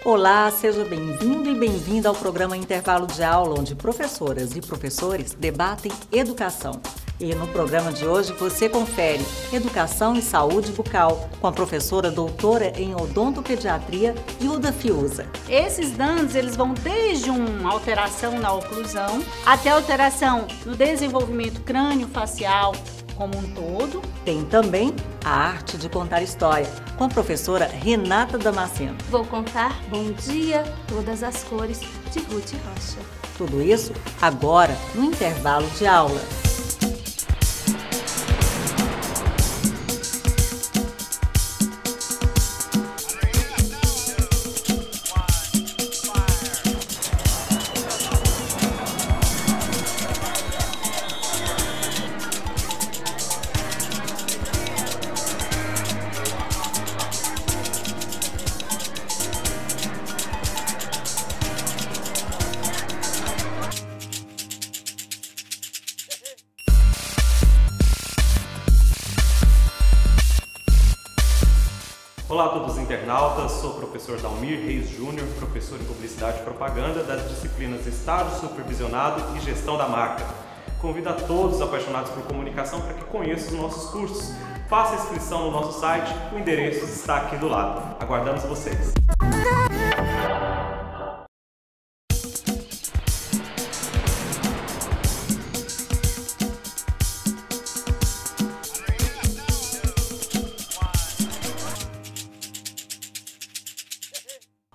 Olá, seja bem-vindo e bem-vinda ao programa Intervalo de Aula, onde professoras e professores debatem educação. E no programa de hoje você confere Educação e Saúde Bucal com a professora doutora em Odontopediatria, Hilda Fiuza. Esses danos eles vão desde uma alteração na oclusão até alteração no desenvolvimento crânio-facial como um todo. Tem também a arte de contar história com a professora Renata Damasceno. Vou contar Bom Dia, Todas as Cores, de Ruth Rocha. Tudo isso agora no intervalo de aula. Olá a todos os internautas, sou o professor Dalmir Reis Júnior, professor em Publicidade e Propaganda das disciplinas Estágio Supervisionado e Gestão da Marca. Convido a todos os apaixonados por comunicação para que conheçam os nossos cursos. Faça a inscrição no nosso site, o endereço está aqui do lado. Aguardamos vocês!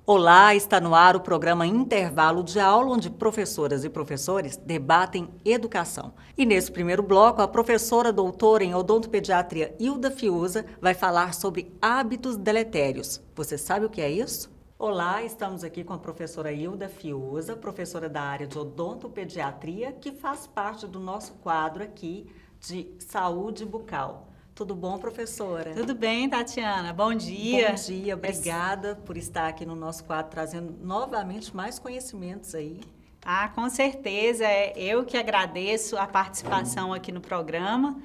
Olá, está no ar o programa Intervalo de Aula, onde professoras e professores debatem educação. E nesse primeiro bloco, a professora doutora em Odontopediatria Hilda Fiuza vai falar sobre hábitos deletérios. Você sabe o que é isso? Olá, estamos aqui com a professora Hilda Fiuza, professora da área de Odontopediatria, que faz parte do nosso quadro aqui de Saúde Bucal. Tudo bom, professora? Tudo bem, Tatiana? Bom dia. Bom dia, obrigada por estar aqui no nosso quadro, trazendo novamente mais conhecimentos aí. Ah, com certeza, eu que agradeço a participação aqui no programa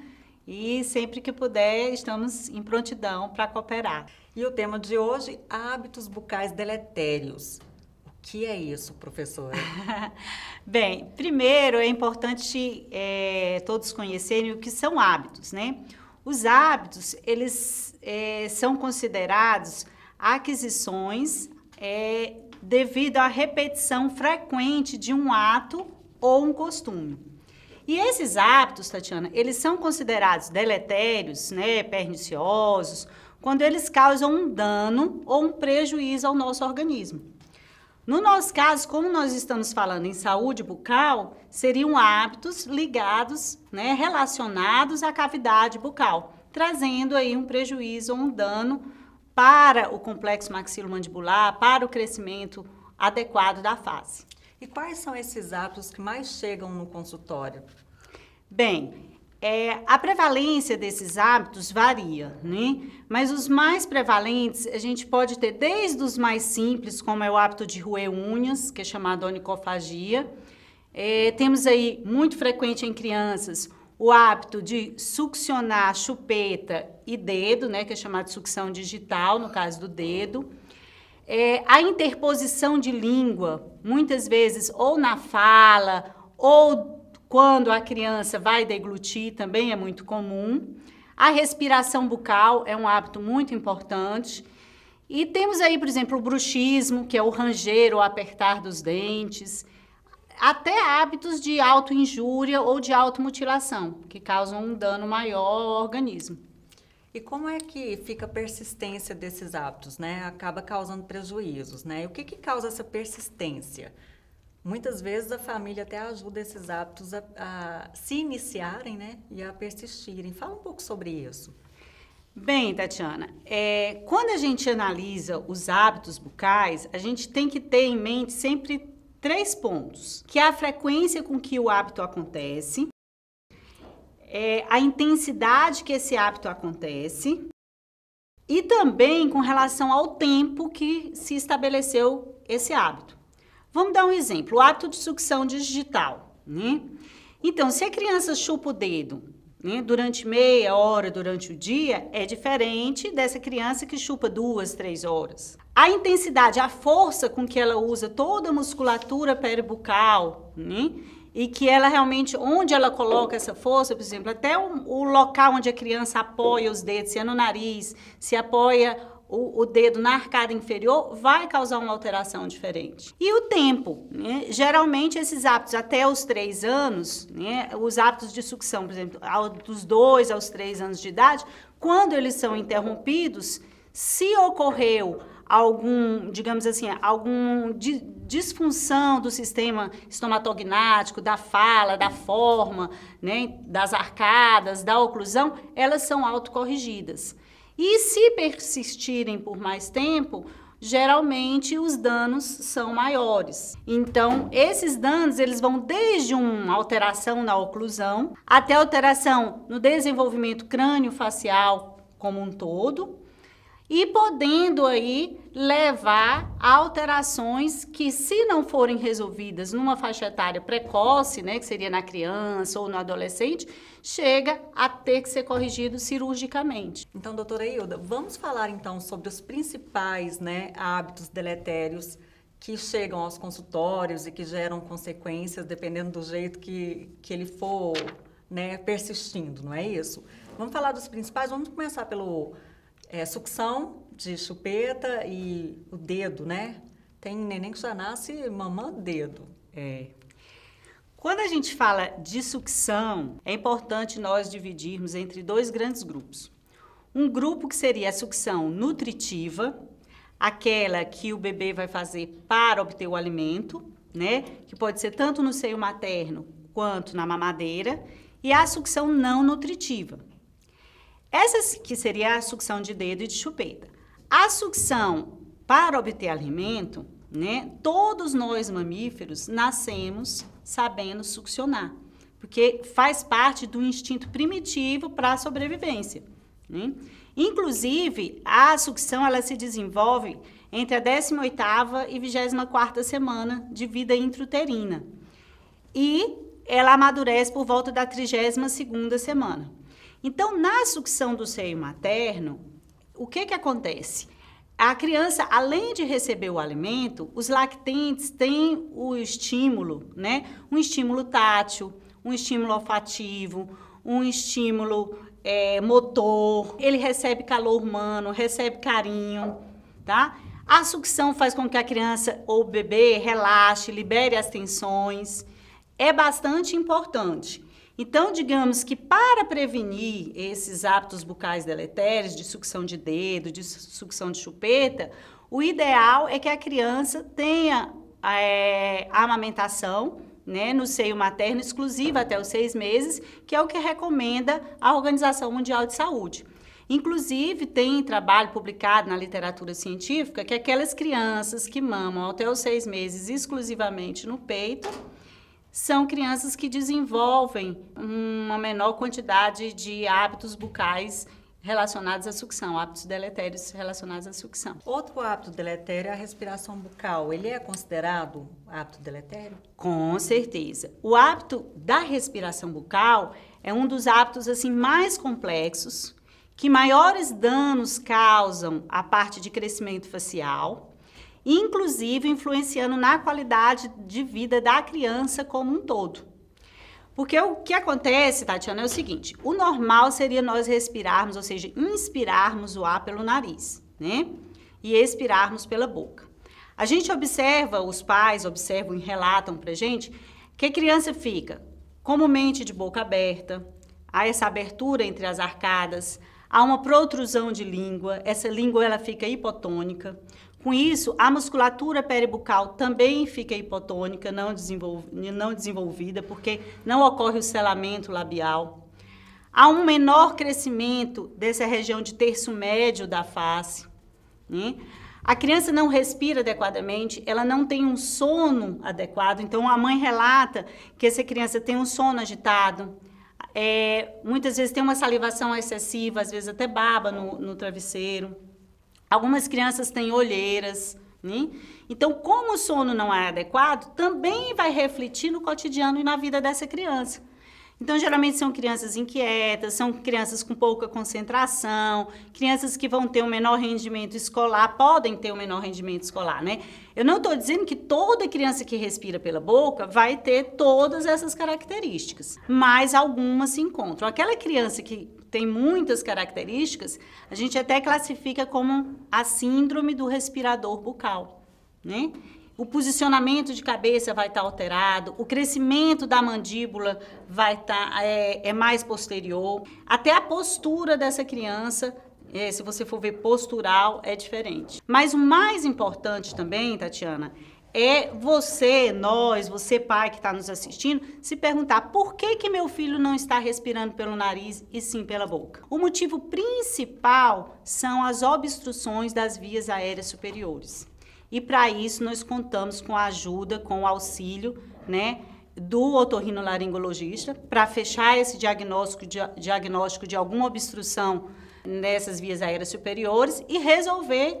e sempre que puder estamos em prontidão para cooperar. E o tema de hoje, hábitos bucais deletérios. O que é isso, professora? Bem, primeiro é importante todos conhecerem o que são hábitos, né? Os hábitos, eles são considerados aquisições devido à repetição frequente de um ato ou um costume. E esses hábitos, Tatiana, eles são considerados deletérios, né, perniciosos, quando eles causam um dano ou um prejuízo ao nosso organismo. No nosso caso, como nós estamos falando em saúde bucal, seriam hábitos ligados, né, relacionados à cavidade bucal, trazendo aí um prejuízo ou um dano para o complexo maxilomandibular, para o crescimento adequado da face. E quais são esses hábitos que mais chegam no consultório? Bem, a prevalência desses hábitos varia, né? Mas os mais prevalentes a gente pode ter desde os mais simples, como é o hábito de roer unhas, que é chamado onicofagia. Temos aí, muito frequente em crianças, o hábito de succionar chupeta e dedo, né? Que é chamado de sucção digital, no caso do dedo. A interposição de língua, muitas vezes ou na fala ou quando a criança vai deglutir, também é muito comum. A respiração bucal é um hábito muito importante. E temos aí, por exemplo, o bruxismo, que é o ranger ou apertar dos dentes. Até hábitos de autoinjúria ou de automutilação, que causam um dano maior ao organismo. E como é que fica a persistência desses hábitos, né? Acaba causando prejuízos, né? E o que causa essa persistência? Muitas vezes a família até ajuda esses hábitos a se iniciarem, né, e a persistirem. Fala um pouco sobre isso. Bem, Tatiana, quando a gente analisa os hábitos bucais, a gente tem que ter em mente sempre 3 pontos, que é a frequência com que o hábito acontece, a intensidade que esse hábito acontece e também com relação ao tempo que se estabeleceu esse hábito. Vamos dar um exemplo, o hábito de sucção digital, né? Então, se a criança chupa o dedo né, durante meia hora, durante o dia, é diferente dessa criança que chupa 2, 3 horas. A intensidade, a força com que ela usa toda a musculatura peribucal, né, e que ela realmente, onde ela coloca essa força, por exemplo, até o local onde a criança apoia os dedos, se é no nariz, se apoia o dedo na arcada inferior, vai causar uma alteração diferente. E o tempo, né? Geralmente esses hábitos até os 3 anos, né? Os hábitos de sucção, por exemplo, dos 2 aos 3 anos de idade, quando eles são interrompidos, se ocorreu algum, digamos assim, alguma disfunção do sistema estomatognático, da fala, da forma, né? Das arcadas, da oclusão, elas são autocorrigidas. E se persistirem por mais tempo, geralmente os danos são maiores. Então, esses danos, eles vão desde uma alteração na oclusão, até alteração no desenvolvimento crânio-facial como um todo, e podendo aí levar a alterações que, se não forem resolvidas numa faixa etária precoce, né, que seria na criança ou no adolescente, chega a ter que ser corrigido cirurgicamente. Então, doutora Hilda, vamos falar então sobre os principais, né, hábitos deletérios que chegam aos consultórios e que geram consequências dependendo do jeito que ele for, né, persistindo, não é isso? Vamos falar dos principais, vamos começar pelo sucção de chupeta e o dedo, né? Tem neném que já nasce mamando dedo. Quando a gente fala de sucção, é importante nós dividirmos entre 2 grandes grupos. Um grupo que seria a sucção nutritiva, aquela que o bebê vai fazer para obter o alimento, né? Que pode ser tanto no seio materno quanto na mamadeira, e a sucção não nutritiva. Essa que seria a sucção de dedo e de chupeta. A sucção para obter alimento, né? Todos nós mamíferos nascemos sabendo succionar, porque faz parte do instinto primitivo para a sobrevivência, né? Inclusive, a sucção ela se desenvolve entre a 18ª e 24ª semana de vida intrauterina e ela amadurece por volta da 32ª semana. Então, na sucção do seio materno, o que acontece? A criança, além de receber o alimento, os lactentes têm o estímulo, né? Um estímulo tátil, um estímulo olfativo, um estímulo motor. Ele recebe calor humano, recebe carinho, tá? A sucção faz com que a criança ou o bebê relaxe, libere as tensões. É bastante importante. Então, digamos que para prevenir esses hábitos bucais deletérios, de sucção de dedo, de sucção de chupeta, o ideal é que a criança tenha a amamentação, né, no seio materno exclusiva até os 6 meses, que é o que recomenda a Organização Mundial de Saúde. Inclusive, tem trabalho publicado na literatura científica que aquelas crianças que mamam até os 6 meses exclusivamente no peito, são crianças que desenvolvem uma menor quantidade de hábitos bucais relacionados à sucção, hábitos deletérios relacionados à sucção. Outro hábito deletério é a respiração bucal. Ele é considerado hábito deletério? Com certeza. O hábito da respiração bucal é um dos hábitos assim, mais complexos, que maiores danos causam à parte de crescimento facial, inclusive influenciando na qualidade de vida da criança como um todo. Porque o que acontece, Tatiana, é o seguinte, o normal seria nós respirarmos, ou seja, inspirarmos o ar pelo nariz, né? E expirarmos pela boca. A gente observa, os pais observam e relatam pra gente, que a criança fica comumente de boca aberta, há essa abertura entre as arcadas, há uma protrusão de língua, essa língua ela fica hipotônica. Com isso, a musculatura peribucal também fica hipotônica, não desenvolvida, porque não ocorre o selamento labial. Há um menor crescimento dessa região de terço médio da face, né? A criança não respira adequadamente, ela não tem um sono adequado, então a mãe relata que essa criança tem um sono agitado, muitas vezes tem uma salivação excessiva, às vezes até baba no travesseiro. Algumas crianças têm olheiras, né? Então, como o sono não é adequado, também vai refletir no cotidiano e na vida dessa criança. Então, geralmente são crianças inquietas, são crianças com pouca concentração, crianças que vão ter um menor rendimento escolar, podem ter um menor rendimento escolar, né? Eu não estou dizendo que toda criança que respira pela boca vai ter todas essas características, mas algumas se encontram. Aquela criança que tem muitas características, a gente até classifica como a síndrome do respirador bucal, né? O posicionamento de cabeça vai estar alterado, o crescimento da mandíbula vai estar mais posterior, até a postura dessa criança, se você for ver postural, é diferente. Mas o mais importante também, Tatiana, é você pai que está nos assistindo, se perguntar por que meu filho não está respirando pelo nariz e sim pela boca. O motivo principal são as obstruções das vias aéreas superiores. E para isso nós contamos com a ajuda, com o auxílio, né, do otorrinolaringologista para fechar esse diagnóstico de alguma obstrução nessas vias aéreas superiores e resolver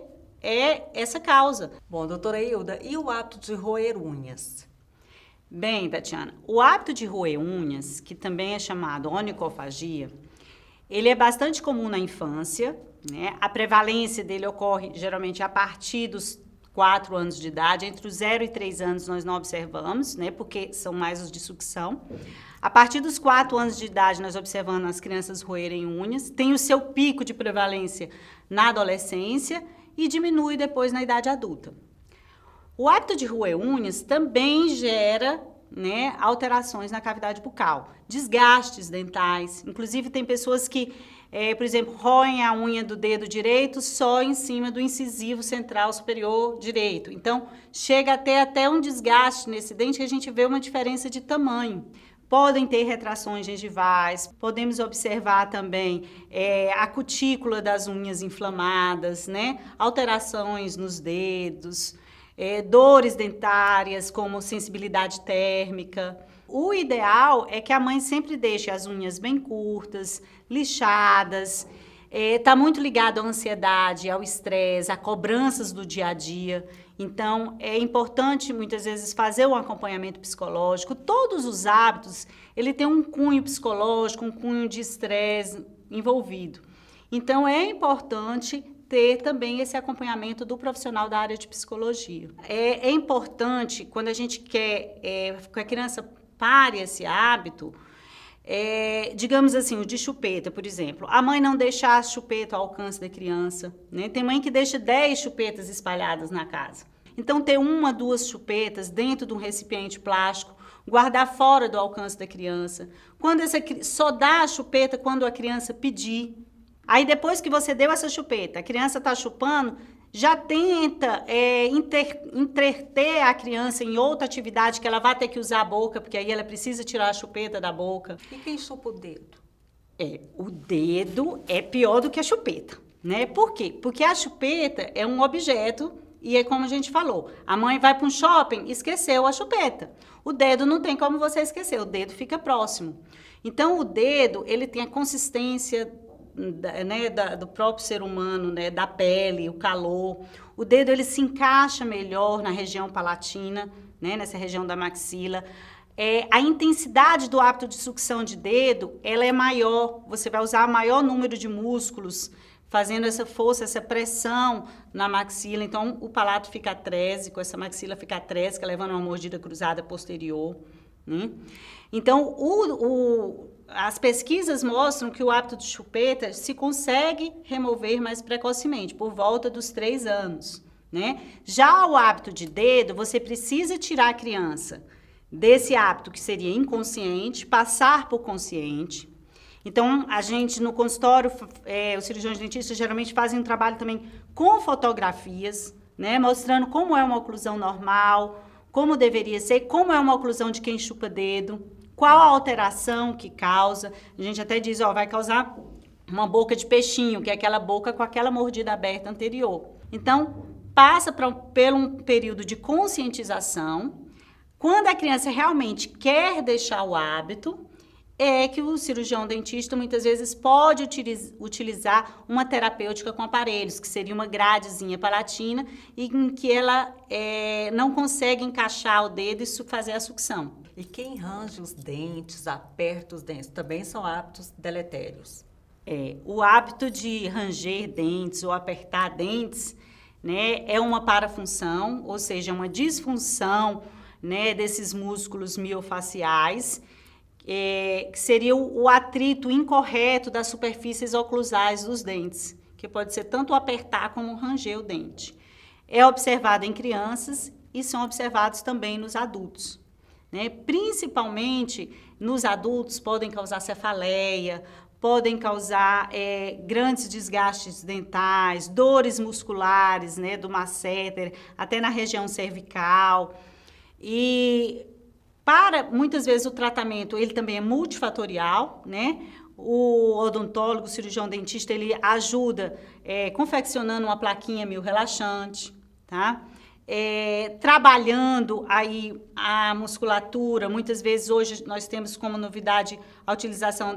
essa causa. Bom, doutora Hilda, e o hábito de roer unhas? Bem, Tatiana, o hábito de roer unhas, que também é chamado onicofagia, ele é bastante comum na infância, né? A prevalência dele ocorre geralmente a partir dos 4 anos de idade, entre os 0 e 3 anos nós não observamos, né, porque são mais os de sucção. A partir dos 4 anos de idade nós observamos as crianças roerem unhas, tem o seu pico de prevalência na adolescência e diminui depois na idade adulta. O hábito de roer unhas também gera, né, alterações na cavidade bucal, desgastes dentais, inclusive tem pessoas que por exemplo, roem a unha do dedo direito só em cima do incisivo central superior direito. Então, chega até um desgaste nesse dente que a gente vê uma diferença de tamanho. Podem ter retrações gengivais, podemos observar também a cutícula das unhas inflamadas, né? Alterações nos dedos, dores dentárias como sensibilidade térmica. O ideal é que a mãe sempre deixe as unhas bem curtas, lixadas, está muito ligado à ansiedade, ao estresse, a cobranças do dia a dia. Então, é importante muitas vezes fazer um acompanhamento psicológico. Todos os hábitos, ele tem um cunho psicológico, um cunho de estresse envolvido. Então, é importante ter também esse acompanhamento do profissional da área de psicologia. É importante, quando a gente quer que a criança pare esse hábito, digamos assim, o de chupeta, por exemplo. A mãe não deixar a chupeta ao alcance da criança, né? Tem mãe que deixa 10 chupetas espalhadas na casa. Então, ter 1, 2 chupetas dentro de um recipiente plástico, guardar fora do alcance da criança. Só dá a chupeta quando a criança pedir. Aí, depois que você deu essa chupeta, a criança está chupando, já tenta entreter a criança em outra atividade que ela vai ter que usar a boca, porque aí ela precisa tirar a chupeta da boca. E quem chupa o dedo? O dedo é pior do que a chupeta, né? Por quê? Porque a chupeta é um objeto e é como a gente falou, a mãe vai para um shopping, esqueceu a chupeta. O dedo não tem como você esquecer, o dedo fica próximo. Então, o dedo, ele tem a consistência, né, do próprio ser humano, né, da pele, o calor. O dedo ele se encaixa melhor na região palatina, né, nessa região da maxila. A intensidade do hábito de sucção de dedo, ela é maior. Você vai usar maior número de músculos, fazendo essa força, essa pressão na maxila. Então, o palato fica atrésico, essa maxila fica atrésica, levando uma mordida cruzada posterior, né? Então, as pesquisas mostram que o hábito de chupeta se consegue remover mais precocemente, por volta dos 3 anos, né? Já o hábito de dedo, você precisa tirar a criança desse hábito que seria inconsciente, passar por consciente. Então, a gente no consultório, os cirurgiões dentistas geralmente fazem um trabalho também com fotografias, né? Mostrando como é uma oclusão normal, como deveria ser, como é uma oclusão de quem chupa dedo, qual a alteração que causa. A gente até diz, vai causar uma boca de peixinho, que é aquela boca com aquela mordida aberta anterior. Então, passa por um período de conscientização. Quando a criança realmente quer deixar o hábito, é que o cirurgião dentista muitas vezes pode utilizar uma terapêutica com aparelhos, que seria uma gradezinha palatina, e em que ela não consegue encaixar o dedo e fazer a sucção. E quem range os dentes, aperta os dentes, também são hábitos deletérios. O hábito de ranger dentes ou apertar dentes, né, é uma parafunção, ou seja, uma disfunção, né, desses músculos miofaciais, que seria o atrito incorreto das superfícies oclusais dos dentes, que pode ser tanto apertar como ranger o dente. É observado em crianças e são observados também nos adultos, né? Principalmente nos adultos podem causar cefaleia, podem causar grandes desgastes dentais, dores musculares, né, do masseter, até na região cervical. E muitas vezes o tratamento ele também é multifatorial, né? O odontólogo, o cirurgião dentista, ele ajuda confeccionando uma plaquinha miorrelaxante, tá? Trabalhando aí a musculatura. Muitas vezes hoje nós temos como novidade a utilização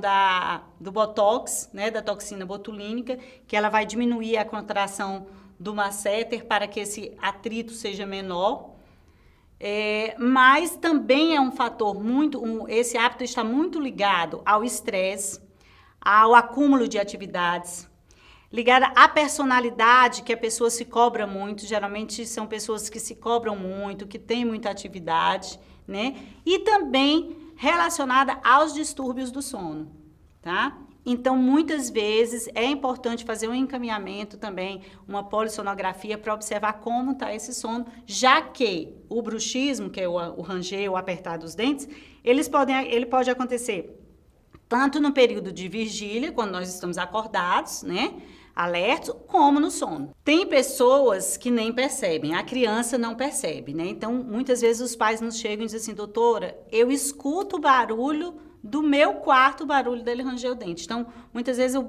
do Botox, né? Da toxina botulínica, que ela vai diminuir a contração do masseter para que esse atrito seja menor. Mas também é um fator esse hábito está muito ligado ao estresse, ao acúmulo de atividades, ligado à personalidade, que a pessoa se cobra muito, geralmente são pessoas que se cobram muito, que têm muita atividade, né? E também relacionada aos distúrbios do sono, tá? Então, muitas vezes, é importante fazer um encaminhamento também, uma polissonografia, para observar como está esse sono, já que o bruxismo, que é o ranger, o apertar dos dentes, ele pode acontecer tanto no período de vigília, quando nós estamos acordados, né, alertos, como no sono. Tem pessoas que nem percebem, a criança não percebe, né? Então, muitas vezes os pais nos chegam e dizem assim, doutora, eu escuto o barulho do meu quarto, o barulho dele ranger o dente. Então, muitas vezes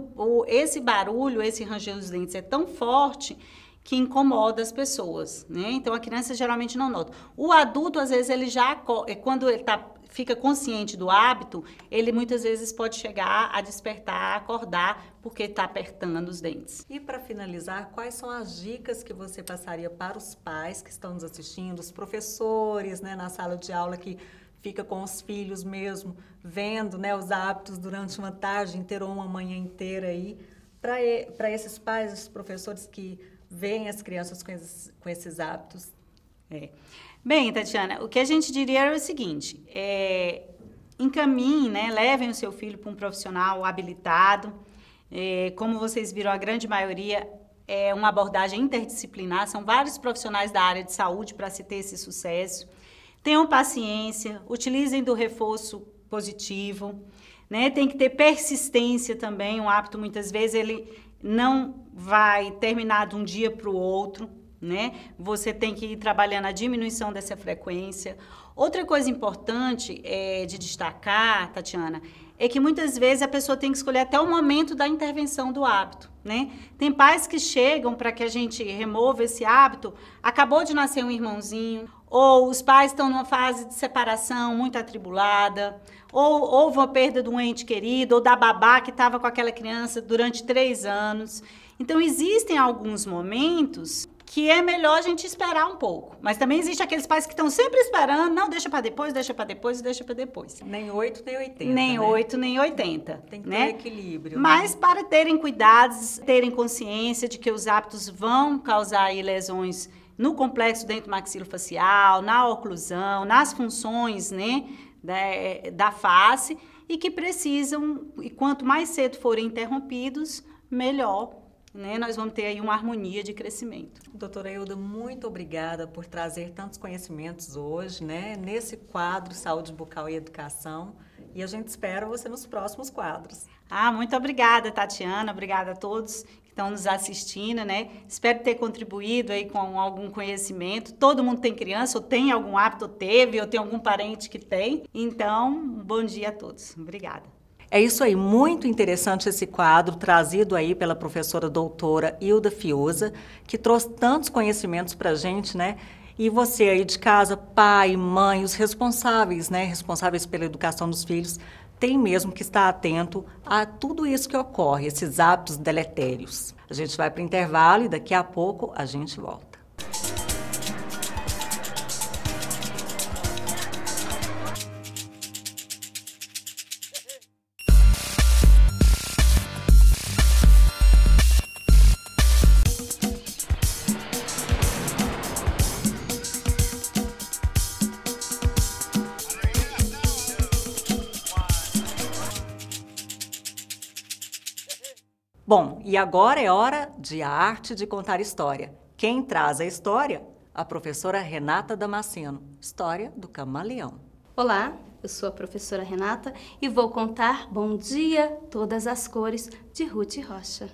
esse barulho, esse ranger dos dentes é tão forte que incomoda as pessoas, né? Então, a criança geralmente não nota. O adulto, às vezes, ele já, quando ele fica consciente do hábito, ele muitas vezes pode chegar a despertar, a acordar, porque está apertando os dentes. E para finalizar, quais são as dicas que você passaria para os pais que estão nos assistindo, os professores, né, na sala de aula que fica com os filhos mesmo, vendo, né, os hábitos durante uma tarde inteira ou uma manhã inteira aí, para esses pais, esses professores que veem as crianças com esses hábitos? Bem, Tatiana, o que a gente diria era o seguinte, encaminhem, né, levem o seu filho para um profissional habilitado, como vocês viram, a grande maioria é uma abordagem interdisciplinar, são vários profissionais da área de saúde para se ter esse sucesso. Tenham paciência, utilizem do reforço positivo, né? Tem que ter persistência também, um hábito muitas vezes ele não vai terminar de um dia para o outro, né? Você tem que ir trabalhando a diminuição dessa frequência. Outra coisa importante de destacar, Tatiana, é que muitas vezes a pessoa tem que escolher até o momento da intervenção do hábito, né? Tem pais que chegam para que a gente remova esse hábito, acabou de nascer um irmãozinho, ou os pais estão numa fase de separação muito atribulada, ou houve uma perda de um ente querido, ou da babá que estava com aquela criança durante 3 anos. Então, existem alguns momentos que é melhor a gente esperar um pouco. Mas também existe aqueles pais que estão sempre esperando, não, deixa para depois, deixa para depois e deixa para depois. Nem 8, nem 80. Nem né? 8, nem 80. Tem que né? ter equilíbrio. Mas né? para terem cuidados, terem consciência de que os hábitos vão causar aí lesões no complexo dentomaxilofacial, na oclusão, nas funções, né, da face, e que precisam, e quanto mais cedo forem interrompidos, melhor, né, nós vamos ter aí uma harmonia de crescimento. Doutora Hilda, muito obrigada por trazer tantos conhecimentos hoje, né, nesse quadro Saúde Bucal e Educação, e a gente espera você nos próximos quadros. Muito obrigada, Tatiana, obrigada a todos que estão nos assistindo, né? Espero ter contribuído aí com algum conhecimento. Todo mundo tem criança, ou tem algum hábito, ou teve, ou tem algum parente que tem. Então, bom dia a todos. Obrigada. É isso aí, muito interessante esse quadro trazido aí pela professora doutora Hilda Fiuza, que trouxe tantos conhecimentos para a gente, né? E você aí de casa, pai, mãe, os responsáveis, né? Responsáveis pela educação dos filhos, tem mesmo que estar atento a tudo isso que ocorre, esses hábitos deletérios. A gente vai para o intervalo e daqui a pouco a gente volta. Bom, e agora é hora de A Arte de Contar História. Quem traz a história? A professora Renata Damasceno. História do Camaleão. Olá, eu sou a professora Renata e vou contar Bom Dia, Todas as Cores, de Ruth Rocha.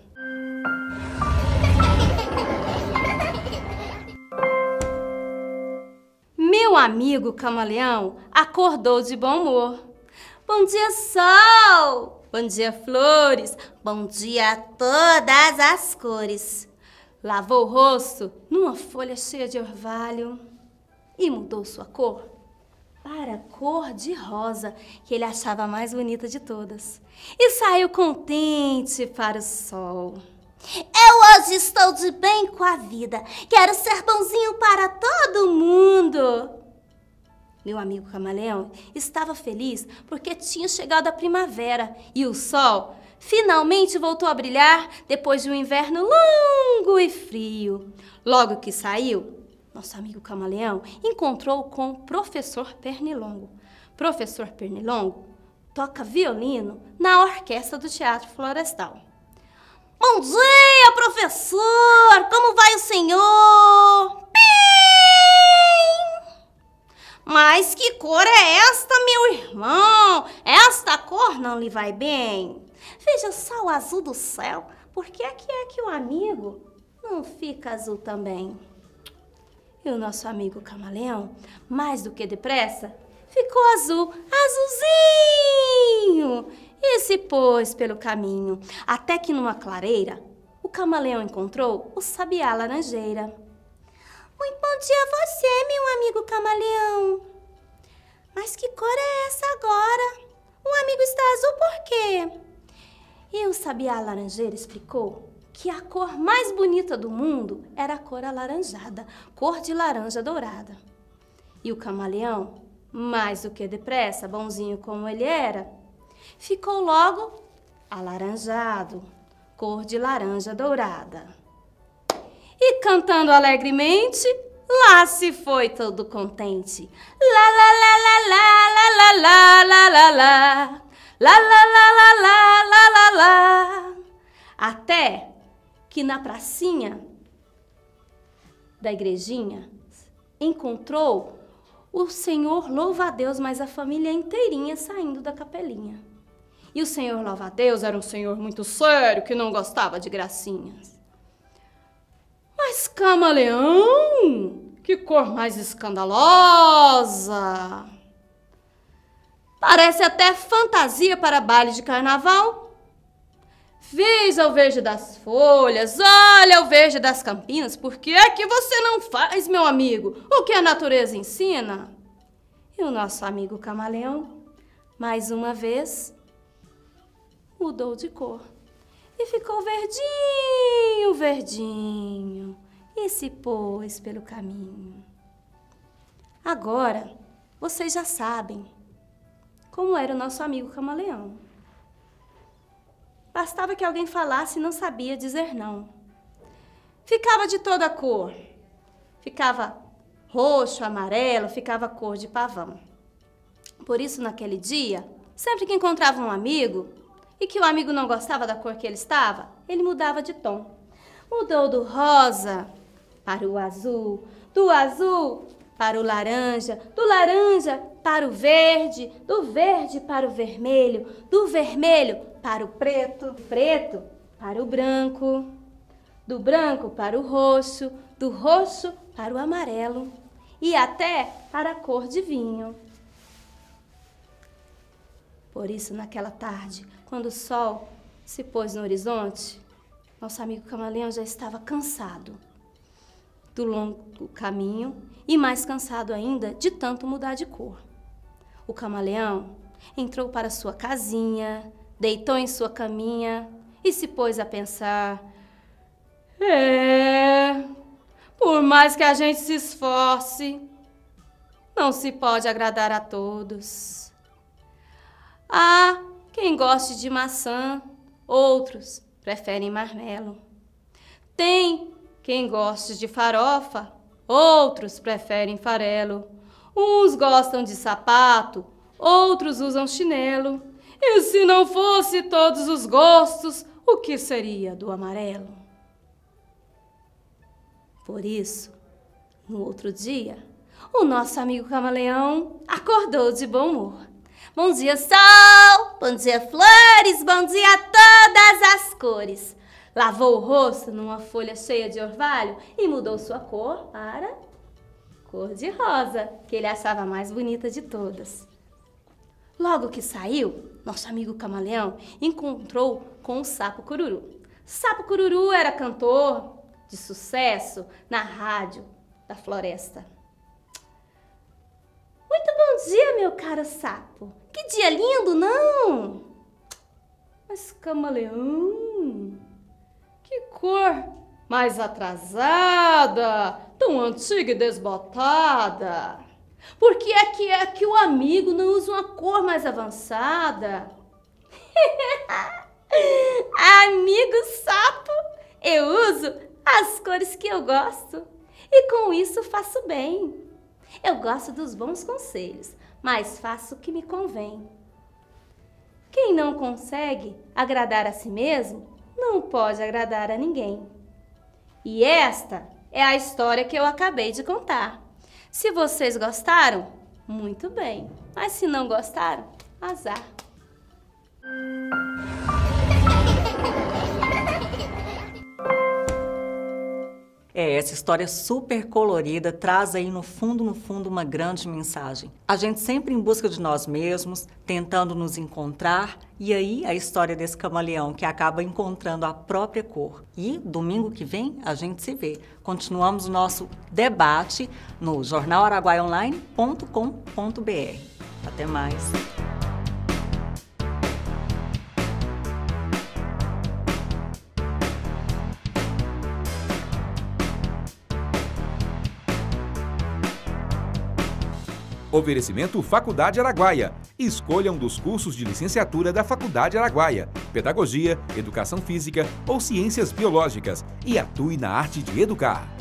Meu amigo camaleão acordou de bom humor. Bom dia, sol! Bom dia, flores! Bom dia a todas as cores! Lavou o rosto numa folha cheia de orvalho e mudou sua cor para a cor de rosa, que ele achava a mais bonita de todas. E saiu contente para o sol. Eu hoje estou de bem com a vida, quero ser bonzinho para todo mundo. Meu amigo camaleão estava feliz porque tinha chegado a primavera e o sol finalmente voltou a brilhar depois de um inverno longo e frio. Logo que saiu, nosso amigo camaleão encontrou com o professor Pernilongo. Professor Pernilongo toca violino na orquestra do Teatro Florestal. Bom dia, professor! Como vai o senhor? Mas que cor é esta, meu irmão? Esta cor não lhe vai bem. Veja só o azul do céu. Por que é que o amigo não fica azul também? E o nosso amigo camaleão, mais do que depressa, ficou azul, azulzinho, e se pôs pelo caminho, até que numa clareira, o camaleão encontrou o sabiá laranjeira. Muito bom dia a você, meu amigo camaleão. Mas que cor é essa agora? O amigo está azul por quê? E o sabiá laranjeira explicou que a cor mais bonita do mundo era a cor alaranjada, cor de laranja dourada. E o camaleão, mais do que depressa, bonzinho como ele era, ficou logo alaranjado, cor de laranja dourada. E cantando alegremente, lá se foi todo contente. Lá, lá, lá, lá, lá, lá, lá, lá, lá, lá. Lá, lá, lá, lá, lá, lá, lá, lá. Até que na pracinha da igrejinha encontrou o Senhor Louva-a-Deus, mas a família inteirinha saindo da capelinha. E o Senhor Louva-a-Deus era um senhor muito sério, que não gostava de gracinhas. Mas camaleão, que cor mais escandalosa! Parece até fantasia para baile de carnaval. Veja o verde das folhas, olha o verde das campinas. Por que é que você não faz, meu amigo, o que a natureza ensina? E o nosso amigo camaleão, mais uma vez, mudou de cor. E ficou verdinho, verdinho, e se pôs pelo caminho. Agora, vocês já sabem como era o nosso amigo camaleão. Bastava que alguém falasse e não sabia dizer não. Ficava de toda cor. Ficava roxo, amarelo, ficava cor de pavão. Por isso, naquele dia, sempre que encontrava um amigo, e que o amigo não gostava da cor que ele estava, ele mudava de tom. Mudou do rosa para o azul, do azul para o laranja, do laranja para o verde, do verde para o vermelho, do vermelho para o preto, preto para o branco, do branco para o roxo, do roxo para o amarelo e até para a cor de vinho. Por isso, naquela tarde, quando o sol se pôs no horizonte, nosso amigo camaleão já estava cansado do longo caminho e mais cansado ainda de tanto mudar de cor. O camaleão entrou para sua casinha, deitou em sua caminha e se pôs a pensar: por mais que a gente se esforce, não se pode agradar a todos. Há quem goste de maçã, outros preferem marmelo. Tem quem goste de farofa, outros preferem farelo. Uns gostam de sapato, outros usam chinelo. E se não fosse todos os gostos, o que seria do amarelo? Por isso, no outro dia, o nosso amigo camaleão acordou de bom humor. Bom dia, sol! Bom dia, flores! Bom dia a todas as cores! Lavou o rosto numa folha cheia de orvalho e mudou sua cor para cor de rosa, que ele achava a mais bonita de todas. Logo que saiu, nosso amigo camaleão encontrou com o Sapo Cururu. Sapo Cururu era cantor de sucesso na rádio da floresta. Muito bom dia, meu caro sapo. Que dia lindo, não? Mas camaleão, que cor mais atrasada, tão antiga e desbotada. Por que é que o amigo não usa uma cor mais avançada? Amigo sapo, eu uso as cores que eu gosto e com isso faço bem. Eu gosto dos bons conselhos, mas faço o que me convém. Quem não consegue agradar a si mesmo, não pode agradar a ninguém. E esta é a história que eu acabei de contar. Se vocês gostaram, muito bem. Mas se não gostaram, azar. Essa história super colorida traz aí no fundo, uma grande mensagem. A gente sempre em busca de nós mesmos, tentando nos encontrar, e aí a história desse camaleão que acaba encontrando a própria cor. E domingo que vem a gente se vê. Continuamos o nosso debate no jornalaraguaiaonline.com.br. Até mais! Oferecimento Faculdade Araguaia. Escolha um dos cursos de licenciatura da Faculdade Araguaia, Pedagogia, Educação Física ou Ciências Biológicas e atue na arte de educar.